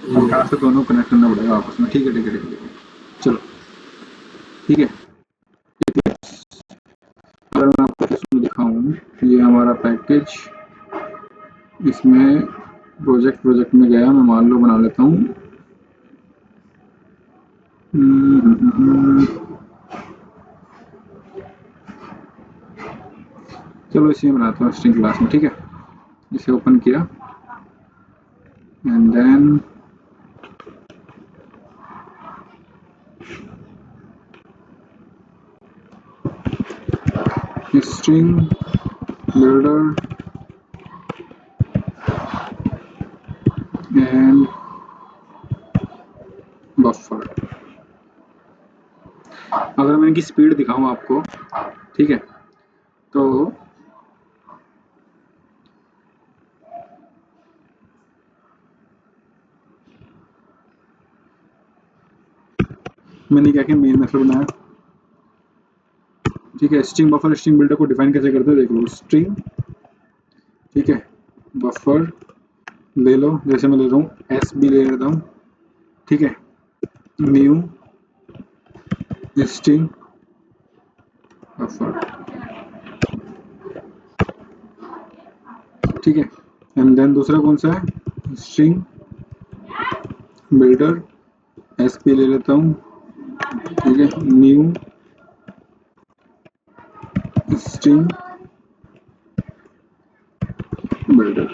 अब यहाँ से दोनों कनेक्ट करना पड़ेगा आपस में। ठीक है ठीक है ठीक है, चलो ठीक है। अगर मैं आपको इसमें दिखाऊँ, ये हमारा पैकेज, इसमें प्रोजेक्ट में गया, मैं मान लो बना लेता हूँ। चलो इसी में बनाता हूँ स्ट्रिंग क्लास में। ठीक है, इसे ओपन किया and then string builder and buffer. अगर मैं इनकी स्पीड दिखाऊं आपको, ठीक है, तो मैंने क्या किया, मेन मेथड बनाया। ठीक है, स्ट्रिंग बफर स्ट्रिंग बिल्डर को डिफाइन कैसे करते हैं देख लो। स्ट्रिंग, ठीक है, बफर ले लो, जैसे मैं ले रहा हूँ एस बी ले लेता हूँ। ठीक है, न्यू स्ट्रिंग बफर। ठीक है, एंड देन दूसरा कौन सा है, स्ट्रिंग बिल्डर एस पी ले लेता हूँ। ठीक है, न्यू स्ट्रिंग बिल्डर।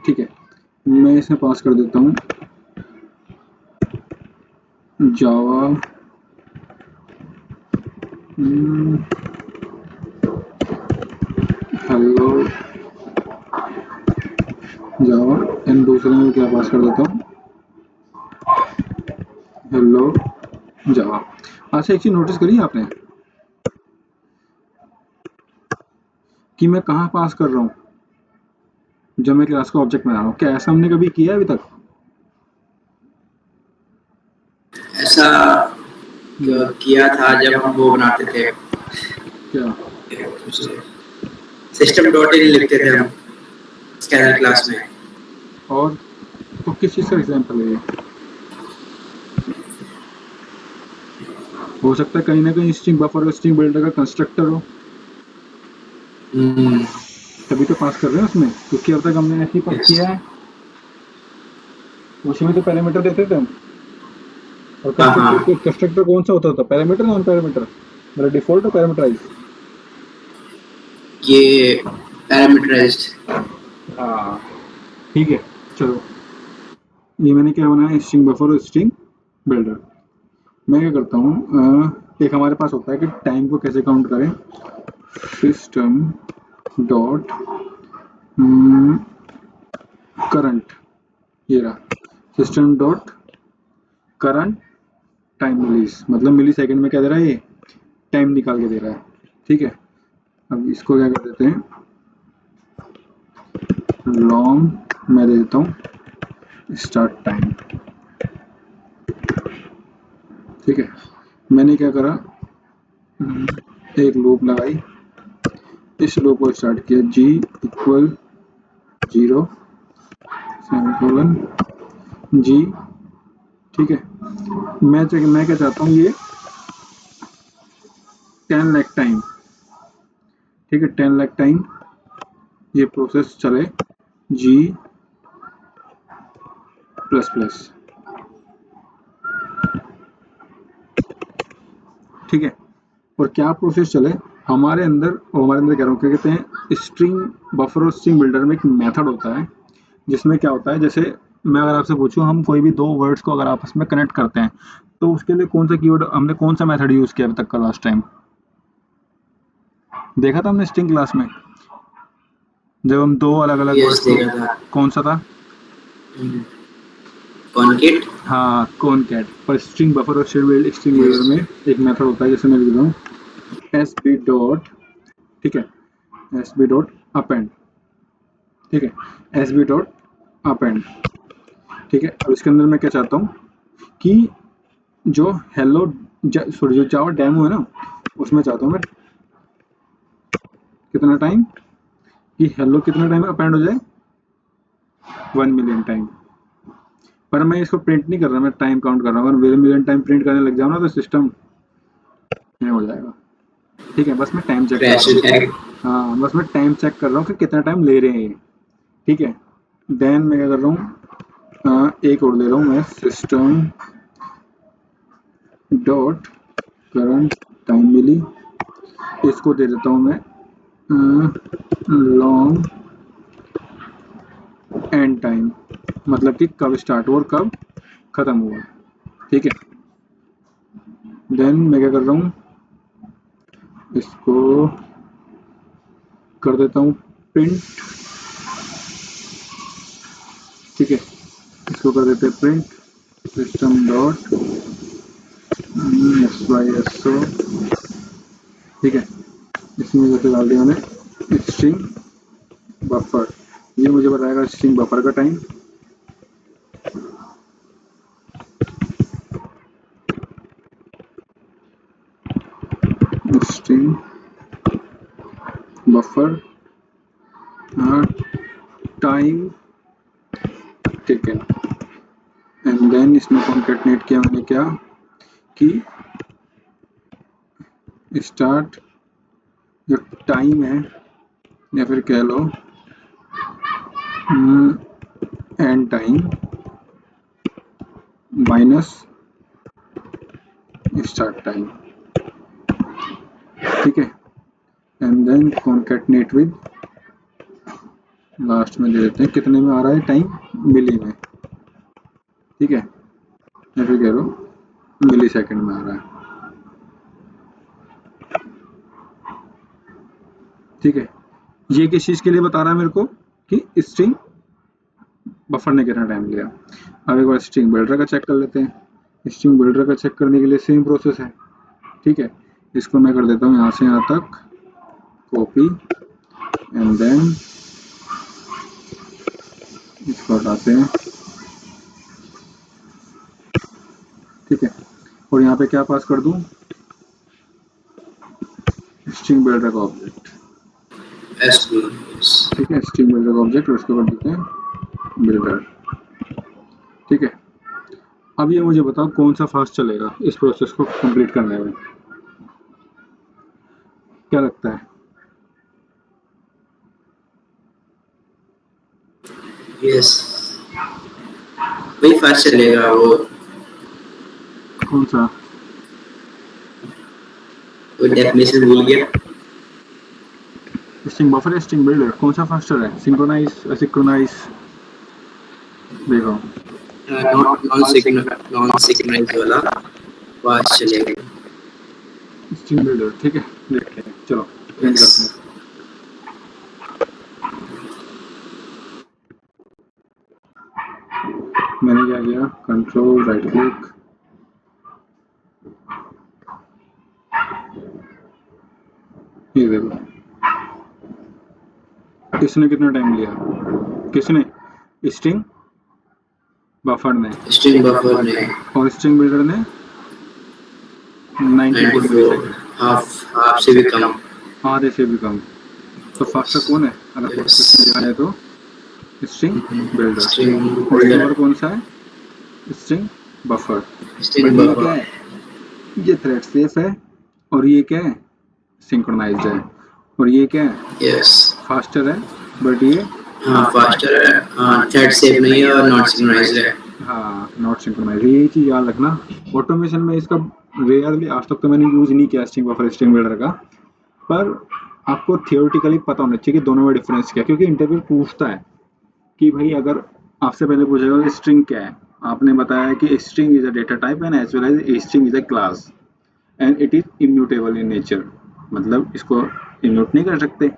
ठीक है, मैं इसे पास कर देता हूँ जावा हेलो जावा, एंड दूसरे में क्या पास कर देता हूँ, हेलो जावा। अच्छा, एक चीज नोटिस करी आपने कि मैं कहाँ पास कर रहा हूँ जब मैं क्लास का ऑब्जेक्ट बना रहा हूँ? क्या ऐसा हमने कभी किया है अभी तक? ऐसा किया था जब हम वो बनाते थे, क्या सिस्टम डॉट इन लिखते थे हम स्कैनर क्लास में। और तो किस चीज़ का एग्जाम्पल है ये? हो सकता है कहीं ना कहीं स्ट्रिंग बफर और स्ट्रिंग बिल्डर का कंस्ट्रक्टर हो, तभी तो पास कर रहे हैं उसमें, क्योंकि अब तक हमने ऐसे ही पास किया है। उसमें तो पैरामीटर देते थे हम, और कंस्ट्रक्टर कौन सा होता था, पैरामीटर नॉन पैरामीटर, मेरा डिफॉल्ट है पैरामीटराइज। ये पैरामीटराइज्ड। हाँ ठीक है, चलो ये मैंने क्या बनाया, स्ट्रिंग बफर और स्ट्रिंग बिल्डर। मैं क्या करता हूँ, एक हमारे पास होता है कि टाइम को कैसे काउंट करें, सिस्टम डॉट करंट, ये रहा सिस्टम डॉट करंट टाइम मिलीज, मतलब मिली सेकेंड में क्या दे रहा है, ये टाइम निकाल के दे रहा है। ठीक है, अब इसको क्या कर देते हैं, लॉन्ग मैं दे देता हूँ स्टार्ट टाइम। ठीक है, मैंने क्या करा, एक लूप लगाई, इस लूप को स्टार्ट किया जी इक्वल 0 सेमीकोलन जी। ठीक है, मैं क्या चाहता हूँ, ये 10 लाख टाइम, ठीक है 10 लाख टाइम ये प्रोसेस चले जी प्लस प्लस। ठीक है, और क्या प्रोसेस चले हमारे अंदर, कह रहा हूँ, क्या कहते हैं, स्ट्रिंग बफर और स्ट्रिंग बिल्डर में एक मेथड होता है जिसमें क्या होता है, जैसे मैं अगर आपसे पूछूं हम कोई भी दो वर्ड्स को अगर आपस में कनेक्ट करते हैं तो उसके लिए कौन सा कीवर्ड, हमने कौन सा मेथड यूज किया अभी तक का, लास्ट टाइम देखा था हमने स्ट्रिंग क्लास में, जब हम दो अलग अलग वर्ड्स को, कौन सा था, कॉनकेट। हाँ कॉनकैट। पर स्ट्रिंग बफर और स्ट्रिंग बिल्डर में एक मेथड होता है, जैसे मैं लिख रहा हूँ एस बी डॉट, ठीक है, एस बी डॉट अपेंड। ठीक है, एस बी डॉट अपेंड। ठीक है, अब इसके अंदर मैं क्या चाहता हूँ कि जो हेलो सॉरी जो जावा डेमो है ना, उसमें चाहता हूँ मैं कितना टाइम, कि हेलो कितना टाइम अपेंड हो जाए, 1 मिलियन टाइम। पर मैं इसको प्रिंट नहीं कर रहा, मैं टाइम काउंट कर रहा हूँ। अगर 1 मिलियन टाइम प्रिंट करने लग जाऊँ ना तो सिस्टम नहीं हो जाएगा। ठीक है, बस मैं टाइम चेक कर क्रैश रहा हो हूँ। जाएगा। हाँ, बस मैं टाइम चेक कर रहा हूँ कि कितना टाइम ले रहे हैं ये। ठीक है, देन मैं क्या कर रहा हूँ, एक और ले रहा हूँ मैं, सिस्टम डॉट करंट टाइम मिली, इसको दे देता हूँ मैं लॉन्ग एंड टाइम, मतलब कि कब स्टार्ट हुआ और कब खत्म हुआ। ठीक है, देन मैं क्या कर रहा हूँ, इसको कर देता हूँ प्रिंट। ठीक है, इसको कर देते हैं प्रिंट सिस्टम डॉट SYSO। ठीक है, इसमें जैसे डाल दिया मैंने स्ट्रिंग बफर, ये मुझे बताएगा स्ट्रिंग बफर का time. String buffer time taken, and then इसमें कॉन्केटनेट किया मैंने क्या कि स्टार्ट जो टाइम है, या फिर कह लो end time minus start time. ठीक है, and then concatenate with, last में दे देते हैं कितने में आ रहा है टाइम, मिली में। ठीक है, या फिर कह लो मिली सेकेंड में आ रहा है। ठीक है, ये किस चीज़ के लिए बता रहा है मेरे को कि स्ट्रिंग बफर ने कितना टाइम लिया। अब एक बार स्ट्रिंग बिल्डर का चेक कर लेते हैं। स्ट्रिंग बिल्डर का चेक करने के लिए सेम प्रोसेस है। ठीक है, इसको मैं कर देता हूँ यहाँ से यहाँ तक कॉपी, एंड देन इसको हटाते हैं। ठीक है, और यहाँ पे क्या पास कर दूँ, स्ट्रिंग बिल्डर का ऑब्जेक्ट। ठीक है, स्ट्रिंग बिल्डर का ऑब्जेक्ट, और इसको कर देते हैं बिल्डर। ठीक है, अब ये मुझे बताओ कौन सा फास्ट चलेगा इस प्रोसेस को कंप्लीट करने में, क्या लगता है? यस, वही फास्ट चलेगा वो कौन सा? डेफिनेशन भूल गया। स्ट्रिंग बफर या स्ट्रिंग बिल्डर, कौन सा फास्टर है? सिंक्रोनाइज, असिंक्रोनाइज? देखो, नॉन सिंक्रोनाइज वाला फास्ट चलेगा। String builder. ठीक है, देखते हैं, चलो प्रिंट करते हैं। मैंने क्या किया, कंट्रोल राइट क्लिक, ये देखो इसने कितना टाइम लिया, किसने? स्ट्रिंग बफर ने, स्ट्रिंग बफर ने, और स्ट्रिंग बिल्डर ने 94 मिली 94, सेकेंड, हाफ से भी कम। आधे से भी कम। तो फास्टर कौन है अगर प्रोसेस में जाए तो? String builder. स्ट्रिंग और बिल्डर, स्लोअर कौन सा है? String buffer. स्ट्रिंग बट ये क्या बफर। है, ये थ्रेड सेफ है, और ये क्या है, सिंक्रोनाइज्ड है। और ये क्या है, यस, फास्टर है, बट ये हाँ फास्टर है, हाँ थ्रेड सेफ नहीं है और नॉट सिंक्रोनाइज्ड है। हाँ नॉट सिंक्रोनाइज, ये चीज़ याद रखना। ऑटोमेशन में इसका रेयरली, आज तक तो मैंने यूज़ नहीं किया स्ट्रिंग बफर स्ट्रिंग बिल्डर का, पर आपको थियोरेटिकली पता होना चाहिए कि दोनों में डिफरेंस क्या है, क्योंकि इंटरव्यू पूछता है कि भाई अगर आपसे पहले पूछेगा कि स्ट्रिंग क्या है, आपने बताया कि string is a data type and as well as string is a class and it is immutable in nature, मतलब इसको इम्यूट नहीं कर सकते।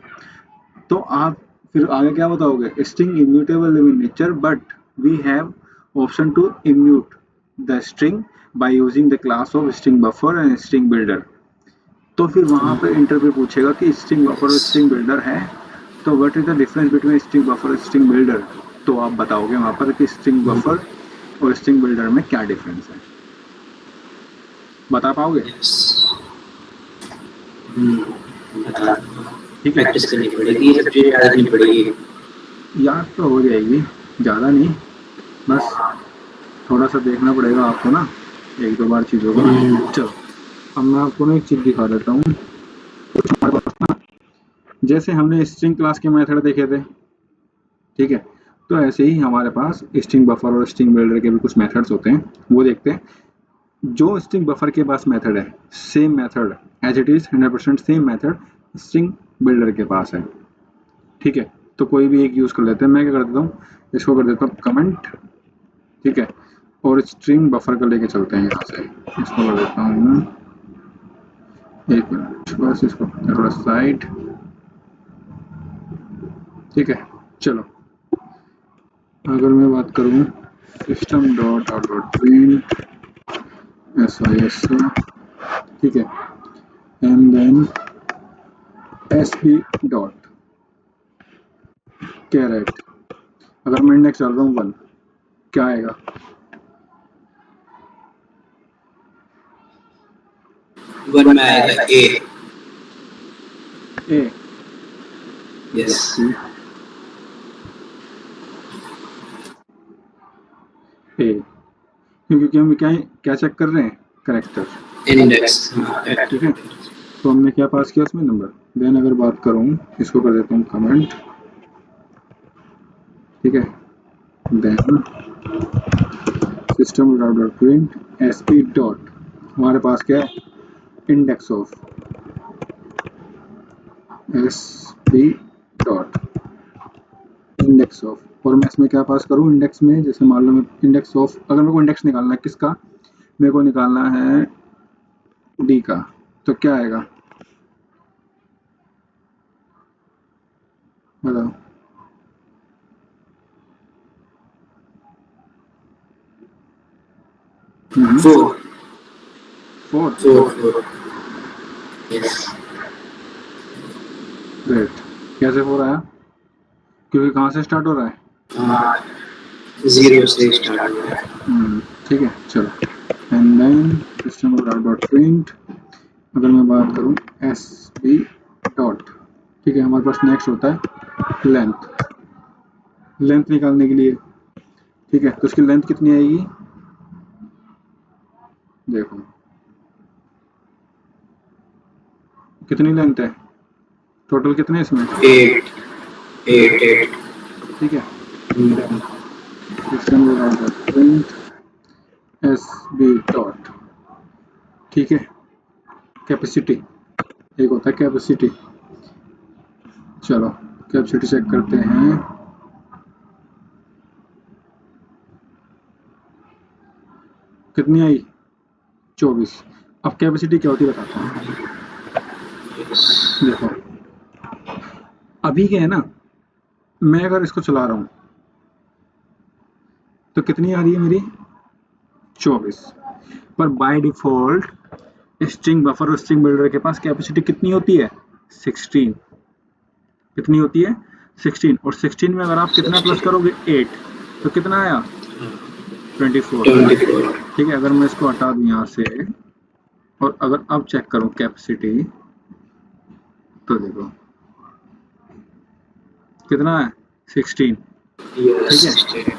तो आप फिर आगे क्या बताओगे, string immutable in nature but we have option to immute the string by using the class of string buffer and string builder. तो फिर वहाँ पे इंटरव्यू पूछेगा कि स्ट्रिंग बफर और स्ट्रिंग बिल्डर है, तो what is the difference between string buffer और स्ट्रिंग बिल्डर। तो आप बताओगे वहाँ पर कि स्ट्रिंग बफर और स्ट्रिंग बिल्डर में क्या डिफरेंस है, बता पाओगे? ठीक है, प्रैक्टिस करनी पड़ेगी, ये सब चीजें याद रखनी पड़ेगी। याद तो हो जाएगी। ज़्यादा नहीं, बस थोड़ा सा देखना पड़ेगा आपको ना, एक दो बार चीज़ों को। चलो अब मैं आपको ना एक चीज़ दिखा देता हूँ। हमारे पास ना, जैसे हमने स्ट्रिंग क्लास के मेथड देखे थे, ठीक है, तो ऐसे ही हमारे पास स्ट्रिंग बफर और स्ट्रिंग बिल्डर के भी कुछ मेथड्स होते हैं, वो देखते हैं। जो स्ट्रिंग बफर के पास मेथड है, same method as it is 100% same method string builder के पास है, ठीक है। तो कोई भी एक यूज़ कर लेते हैं। मैं क्या कर देता हूँ, इसको कर देता हूँ कमेंट, ठीक है, और स्ट्रिंग बफर का लेके चलते हैं यहाँ से। इसको कर देता हूँ, एक मिनट बस, इसको थोड़ा साइड, ठीक है। चलो अगर मैं बात करूँ system dot out dot print SIS, ठीक है, and then SB dot charAt, अगर मैं इंडेक्स डाल रहा हूँ 1, क्या आएगा? 1 में आएगा ए। ए, यस, ए, क्योंकि हम क्या क्या चेक कर रहे हैं, करेक्टर, इंडेक्स। ठीक है। तो हमने क्या पास किया उसमें, नंबर। देन अगर बात करूँ, इसको कर देता हूँ कमेंट, ठीक है, then system dot dot print SB dot, हमारे पास क्या है, index of SB dot index of, और मैं इसमें क्या पास करूँ इंडेक्स में, जैसे मान लो मैं इंडेक्स ऑफ, अगर मेरे को इंडेक्स निकालना है किसका, मेरे को निकालना है D का, तो क्या आएगा बताओ? Four 4, 4 yes. ग्रेट। कैसे 4 आया? क्योंकि कहाँ से स्टार्ट हो रहा है? 0 से स्टार्ट हुआ है। ठीक है, चलो and then system dot dot print, अगर मैं बात करूँ SB डॉट, ठीक है, हमारे पास नेक्स्ट होता है लेंथ, लेंथ निकालने के लिए, ठीक है, तो उसकी लेंथ कितनी आएगी, देखो कितनी लेंथ है, टोटल कितने इसमें, 8 8 ठीक है। Then system dot dot print SB dot, ठीक है, कैपेसिटी, एक होता है कैपेसिटी, चलो कैपेसिटी चेक करते हैं, कितनी आई, 24। अब कैपेसिटी क्या होती है बताता हूँ, देखो अभी क्या है ना, मैं अगर इसको चला रहा हूँ तो कितनी आ रही है मेरी, 24, पर बाय डिफॉल्ट स्ट्रिंग बफर और स्ट्रिंग बिल्डर के पास कैपेसिटी कितनी होती है, 16, कितनी होती है, 16, और 16 में अगर आप कितना प्लस करोगे 8, तो कितना आया, 24, 24 ठीक है। अगर मैं इसको हटा दूँ यहाँ से, और अगर अब चेक करूँ कैपेसिटी, तो देखो कितना है, 16, ठीक है।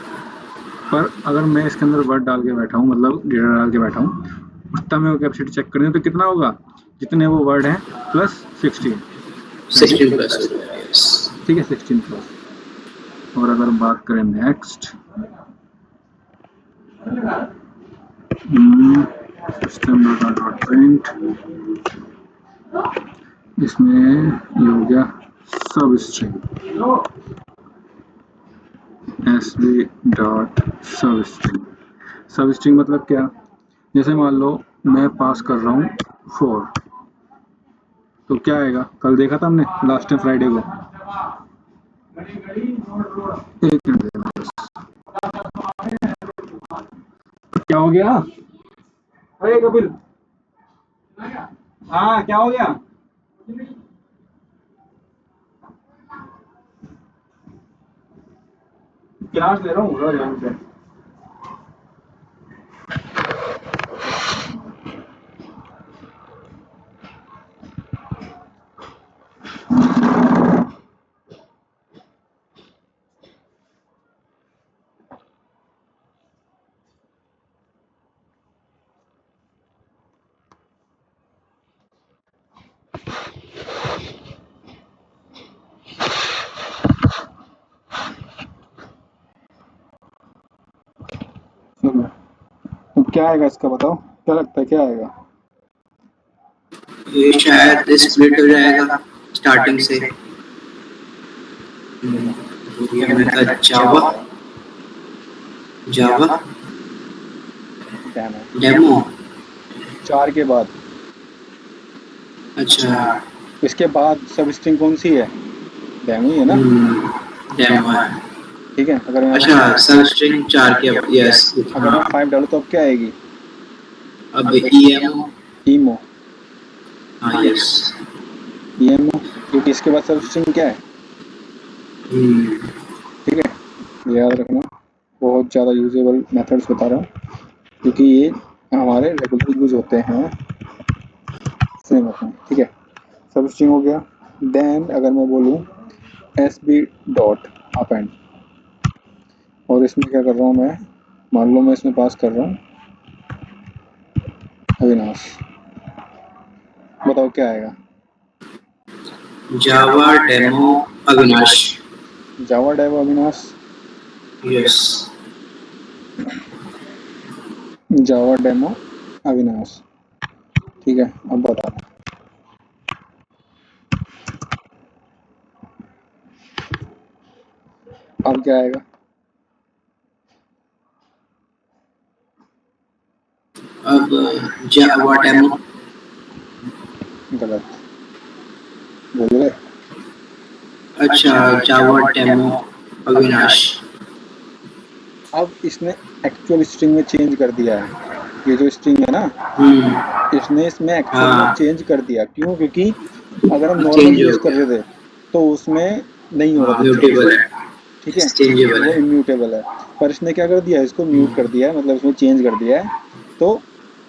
पर अगर मैं इसके अंदर वर्ड डाल के बैठा हूँ, मतलब डेटा डाल के बैठा हूँ, तब मैं वो कैपेसिटी चेक करें तो कितना होगा, जितने वो वर्ड हैं प्लस 16, 16 प्लस हो गया। यस, ठीक है, 16 प्लस। और अगर बात करें next, system dot dot print, इसमें ये हो गया सब स्ट्रिंग SB डॉट सब स्ट्रिंग, सब स्ट्रिंग मतलब क्या, जैसे मान लो मैं पास कर रहा हूँ 4, तो क्या आएगा, कल देखा था हमने लास्ट टाइम फ्राइडे को, एक मिनट देना बस, क्या हो गया, अरे कपिल, हाँ क्या हो गया, क्लास ले रहा हूँ यहाँ से। चलो, तो क्या आएगा इसका बताओ, क्या लगता है क्या आएगा? ये शायद स्प्लिट हो जाएगा स्टार्टिंग से। चलो, ये हमें था जावा। जावा डैम है। डेमो। 4 के बाद, अच्छा। इसके बाद सब स्ट्रिंग कौन सी है? डैम ही है ना। डेमो है। ठीक है, अगर मैं यहाँ अच्छा, पे सब स्ट्रिंग 4 के। यस। अगर मैं हाँ। 5 डालूँ तो अब क्या आएगी? अब ईएमओ। ईमो। हाँ, यस। ईएमओ, क्योंकि इसके बाद सब स्ट्रिंग क्या है? ठीक है, ये याद रखना। बहुत ज़्यादा यूजेबल मेथड्स बता रहा हूँ, क्योंकि ये हमारे रेगुलर यूज होते हैं फ्रेमवर्क में। ठीक है, सब स्ट्रिंग हो गया। देन अगर मैं बोलूँ एस बी डॉट अपेंड, और इसमें क्या कर रहा हूँ मैं, मान लो मैं इसमें पास कर रहा हूँ अविनाश, बताओ क्या आएगा? जावा डेमो अविनाश। जावा डेव अविनाश, यस। जावा डेमो अविनाश। ठीक है, अब बता, अब क्या आएगा? अब जावा डेमो। गलत बोल रहे। अच्छा, जावा डेमो अविनाश। अब इसने एक्चुअल स्ट्रिंग में चेंज कर दिया है, ये जो स्ट्रिंग है ना, इसने इसमें एक्चुअल में हाँ, चेंज कर दिया। क्यों? क्योंकि अगर हम नॉर्मल चेंज हो यूज कर गया। रहे थे तो उसमें नहीं हो हाँ, रहे थे म्यूटेबल चेंज। है। ठीक है, चेंजेबल वो है। इम्यूटेबल है। पर इसने क्या कर दिया, इसको म्यूट कर दिया है, मतलब इसमें चेंज कर दिया है। तो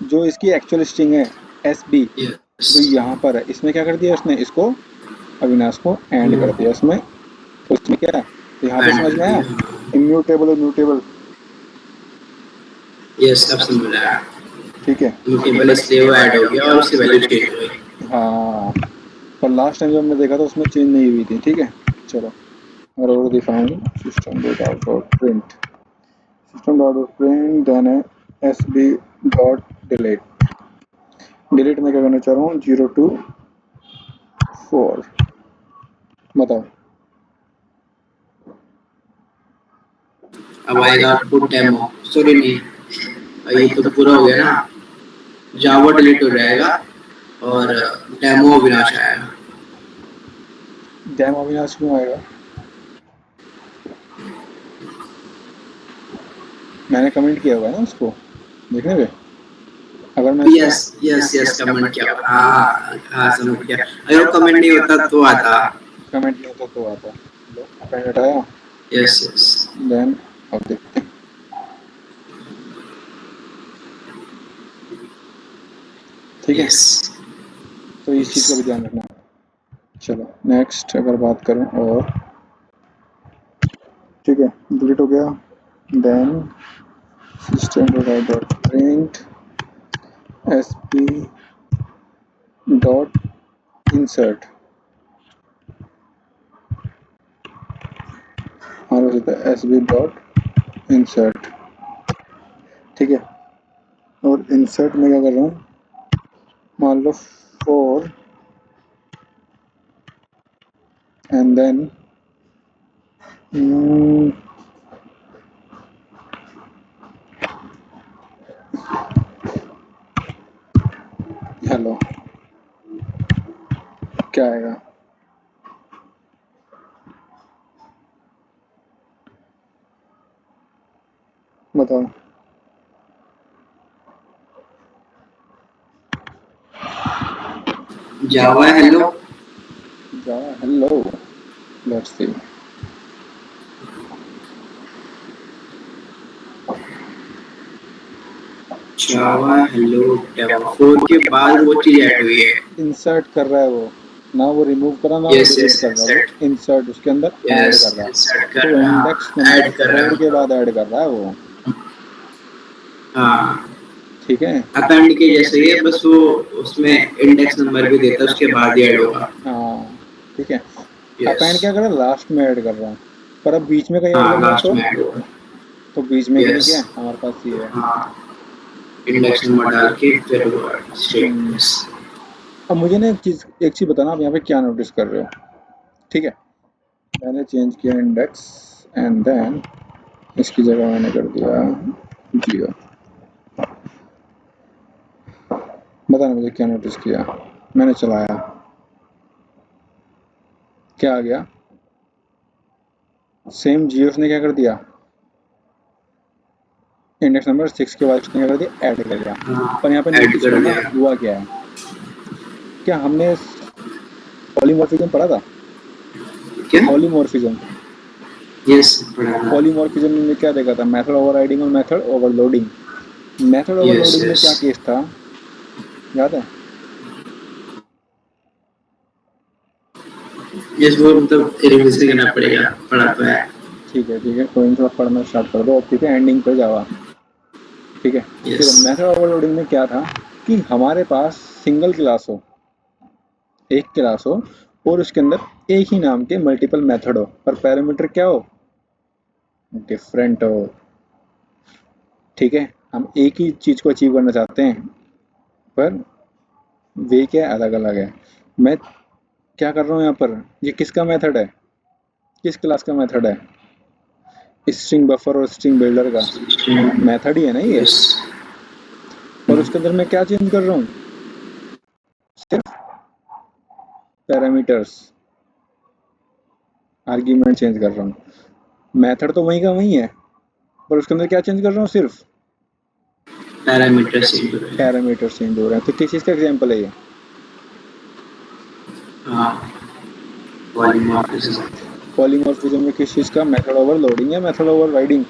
जो इसकी एक्चुअल स्ट्रिंग है एस बी, यस। जो यहाँ पर है, इसमें क्या कर दिया उसने, इसको अविनाश को एंड कर दिया इसमें। तो इसमें क्या है, यहाँ पे एंड समझ कर में आया? दिया। इम्यूटेबल और म्यूटेबल। यस, अब समझ में आया। ठीक है, म्यूटेबल इसलिए वो ऐड हो गया और उसकी वैल्यू चेंज हो गई। हाँ, पर लास्ट टाइम जब हमने देखा था उसमें चेंज नहीं हुई थी। ठीक है, चलो, और define system dot out dot print, system dot print then है S B dot delete. Delete में क्या करना चाह रहा हूँ, 0 to 4, बताओ। अब आएगा आउटपुट डेमो। सॉरी नहीं, ये तो पूरा हो गया ना। जावा डिलीट हो जाएगा और डेमो अविनाश आएगा। डैम अविनाश क्यों आएगा? मैंने कमेंट किया हुआ है ना उसको देखने पे। अगर मैं इसको यस यस यस, कमेंट किया हुआ। हाँ हाँ, समझ गया। अगर वो कमेंट नहीं होता तो आता। कमेंट नहीं होता तो आता। लो, अपेंड हटाया। Yes yes. देन अब देखते हैं। ठीक है, यस तो इस यस। चीज़ का भी ध्यान रखना। चलो नेक्स्ट अगर बात करें, और ठीक है, डिलीट हो गया। Then system dot print S P dot insert, और हो जाता है एस बी डॉट इंसर्ट। ठीक है, और इंसर्ट में क्या कर रहा हूँ, मान लो 4 एंड देन हेलो, क्या आएगा? बताओ। Java hello. Java hello, let's see. Java hello demo 4 के बाद वो चीज ऐड हुई है। इंसर्ट कर रहा है वो, ना वो रिमूव कर रहा, ना वो यस डिलीट यस, कर रहा, वो इंसर्ट। इंसर्ट उसके अंदर ऐड यस, कर रहा इंसर्ट है। कर तो रहा इंडेक्स है, नंबर ऐड कर रहा 4 के है। बाद ऐड कर रहा है वो। हाँ, ठीक है, अपेंड के जैसे ही है, बस वो उसमें इंडेक्स नंबर भी देता है, उसके बाद ही ऐड होगा। हाँ, ठीक है। यस। अपेंड क्या कर रहा है, लास्ट में ऐड कर रहा है। पर अब बीच में कहीं ऐड हाँ, करना है लास्ट तो में ऐड होगा। तो बीच में Yes. क्या है हमारे पास ये है। हाँ, इंडेक्स नंबर डाल के फिर स्ट्रिंग। अब मुझे ना एक चीज़ बताना, आप यहाँ पे क्या नोटिस कर रहे हो। ठीक है, मैंने चेंज किया इंडेक्स एंड देन इसकी जगह मैंने कर दिया जियो। बताना मुझे क्या नोटिस किया। मैंने चलाया, क्या आ गया, सेम जियो ने क्या कर दिया, इंडेक्स नंबर 6 के बाद उसने क्या कर दिया, ऐड कर दिया। पर यहाँ पे ऐड नोटिस कर करना दिया। हुआ क्या है, क्या हमने पॉलीमॉर्फिज्म पढ़ा था, क्या? पॉलीमॉर्फिज्म। यस, पढ़ा था। पॉलीमॉर्फिज्म में क्या देखा था, मेथड ओवरराइडिंग और method overloading. Method yes overloading में यस क्या केस था, याद है। यस, वो मतलब रिविजन करना पड़ेगा, पढ़ा तो है। ठीक है ठीक है, कोई नहीं, थोड़ा पढ़ना स्टार्ट कर दो। ठीक है, एंडिंग पे जावा। ठीक है, यस। देखो मेथड ओवरलोडिंग में क्या था कि हमारे पास सिंगल क्लास हो, एक क्लास हो, और उसके अंदर एक ही नाम के मल्टीपल मेथड हो, पर पैरामीटर क्या हो, डिफरेंट हो। ठीक है, हम एक ही चीज़ को अचीव करना चाहते हैं, पर वे क्या अलग अलग है। मैं क्या कर रहा हूँ यहाँ पर, ये किसका मेथड है, किस क्लास का मेथड है, स्ट्रिंग बफर और स्ट्रिंग बिल्डर का मेथड ही है ना ये। यस। और उसके अंदर मैं क्या चेंज कर रहा हूँ, सिर्फ पैरामीटर्स, आर्ग्यूमेंट चेंज कर रहा हूँ। मेथड तो वहीं का वहीं है, पर उसके अंदर क्या चेंज कर रहा हूँ, सिर्फ पैरामीटर चेंज हो रहे हैं। पैरामीटर्स चेंज हो रहे हैं। तो किस चीज़ का एग्जाम्पल है ये, हाँ, पॉलीमॉर्फिज्म। पॉलीमॉर्फिज्म में किस चीज़ का, मेथड ओवरलोडिंग या method overriding,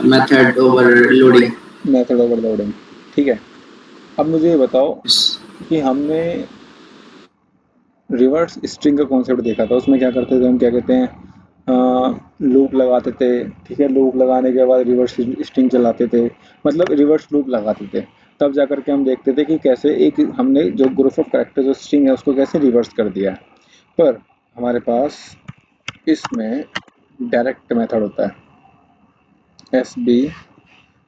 method overloading. Method overloading. ठीक है, अब मुझे ये बताओ कि हमने रिवर्स स्ट्रिंग का कॉन्सेप्ट देखा था, उसमें क्या करते थे हम, क्या कहते हैं, लूप लगाते थे। ठीक है, लूप लगाने के बाद रिवर्स स्ट्रिंग चलाते थे, मतलब रिवर्स लूप लगाते थे। तब जा करके हम देखते थे कि कैसे एक हमने जो ग्रुप ऑफ कैरेक्टर जो स्ट्रिंग है उसको कैसे रिवर्स कर दिया। पर हमारे पास इसमें डायरेक्ट मेथड होता है, एस बी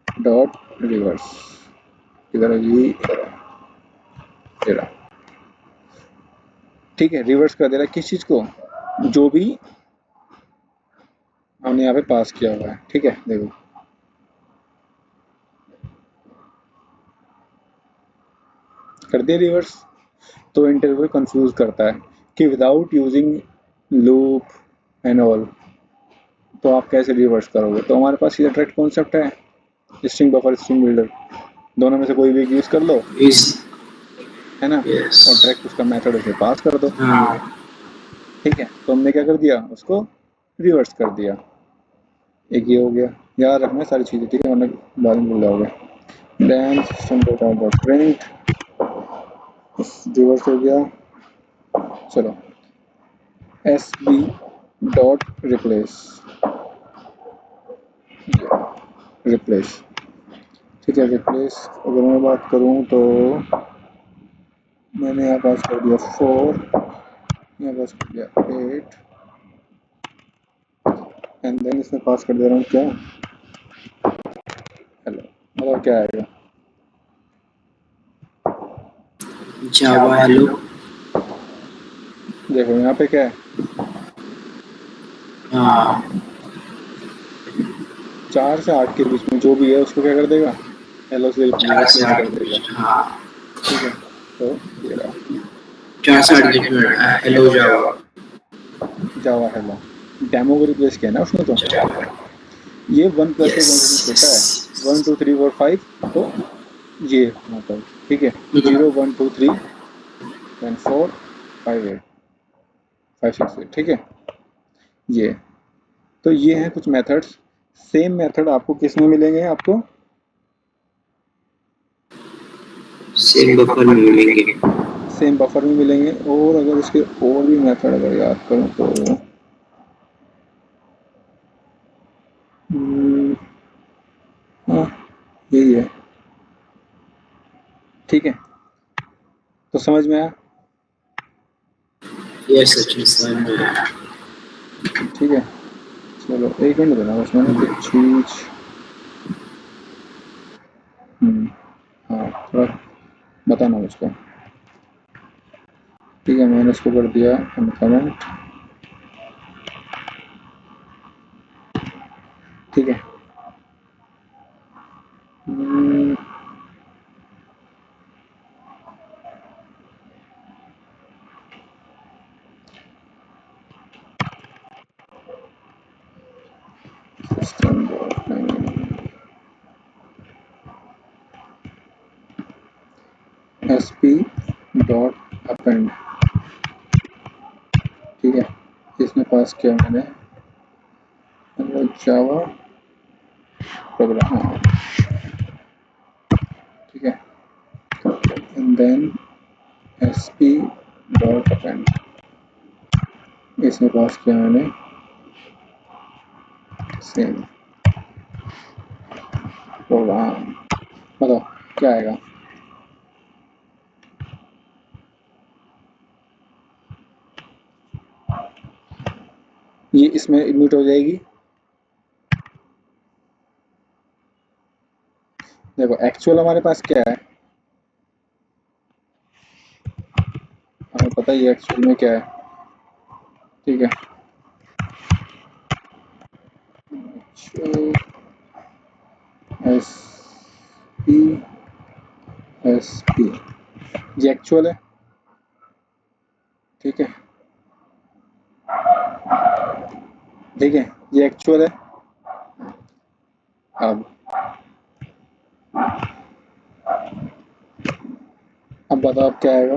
डॉट रिवर्स, इधर ये रहा। ठीक है, रिवर्स कर दे रहा है किस चीज़ को, जो भी हमने यहाँ पे पास किया हुआ है। ठीक है, देखो कर दिया रिवर्स। तो इंटरव्यू कंफ्यूज करता है कि without using loop and all तो आप कैसे रिवर्स करोगे। तो हमारे पास ये डायरेक्ट कॉन्सेप्ट है, स्ट्रिंग बफर स्ट्रिंग बिल्डर, दोनों में से कोई भी एक यूज़ कर लो, इस है ना, यस। और डायरेक्ट उसका मेथड उसे पास कर दो। हाँ। ठीक है, तो हमने क्या कर दिया, उसको रिवर्स कर दिया। एक ये हो गया, याद रखना सारी चीज़ें, ठीक है, वरना बाद में भूल जाओगे। Then system data dot print, reverse हो गया। चलो, S B dot replace, replace. ठीक है, रिप्लेस अगर मैं बात करूँ तो मैंने यहाँ पास कर दिया 4, यहाँ पास कर दिया 8, एंड देन इसमें पास कर दे रहा हूँ क्या, हेलो, मतलब क्या आएगा, जावा हेलो। देखो यहाँ पे क्या है, हाँ। 4 से 8 के बीच में जो भी है उसको क्या कर देगा, हेलो से 4 से रिप्लेस 8 कर के देगा। बीच। हाँ, ठीक है, तो ये रहा 4 से 8 के बीच में हेलो जावा। जावा हेलो, डेमो को रिप्लेस किया ना उसने। तो ये 1 प्लस से कौन सा चीज़ छोटा है, 1 2 3 4 5, तो ये मतलब ठीक है, 0 1 2 3 देन 4 5 8 5 6 8। ठीक है, ये तो ये हैं कुछ मेथड्स। सेम मेथड आपको किस में मिलेंगे, आपको सेम बफर में मिलेंगे। सेम बफर में मिलेंगे। और अगर इसके और भी मेथड अगर याद करूँ तो हाँ यही है। ठीक है, तो समझ में आया। यस, अच्छी समझ में आया। ठीक है, चलो एक मिनट देना बस, मैंने कुछ चीज हाँ थोड़ा बताना मुझको। ठीक है, मैंने इसको कर दिया अनकमेंट। ठीक है। System dot SP dot append. ठीक है, इसमें पास किया मैंने जावा प्रोग्राम। ठीक है, and then SP dot append, इसमें पास किया मैंने सेम प्रोग्राम। बताओ क्या आएगा। ये इसमें इमिट हो जाएगी। देखो एक्चुअल हमारे पास क्या है, हमें पता ही है एक्चुअल में क्या है। ठीक है, एस पी एस पी ये एक्चुअल है। ठीक है, ठीक है, ये एक्चुअल है। अब बताओ अब क्या आएगा।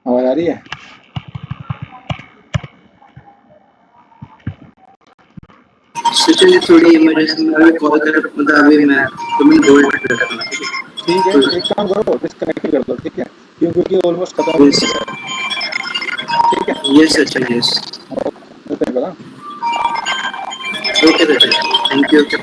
आवाज आ रही है। सोचिए थोड़ी इमरजेंसी में अभी कॉल कर, मतलब अभी मैं तुम्हें होल्ड पे रखना। ठीक है, एक काम करो डिस्कनेक्ट कर दो। ठीक है, क्योंकि ऑलमोस्ट खत्म हो यस गया है। ठीक है, यस अच्छा यस ओके बोला। Okay Sachin, thank you. Okay.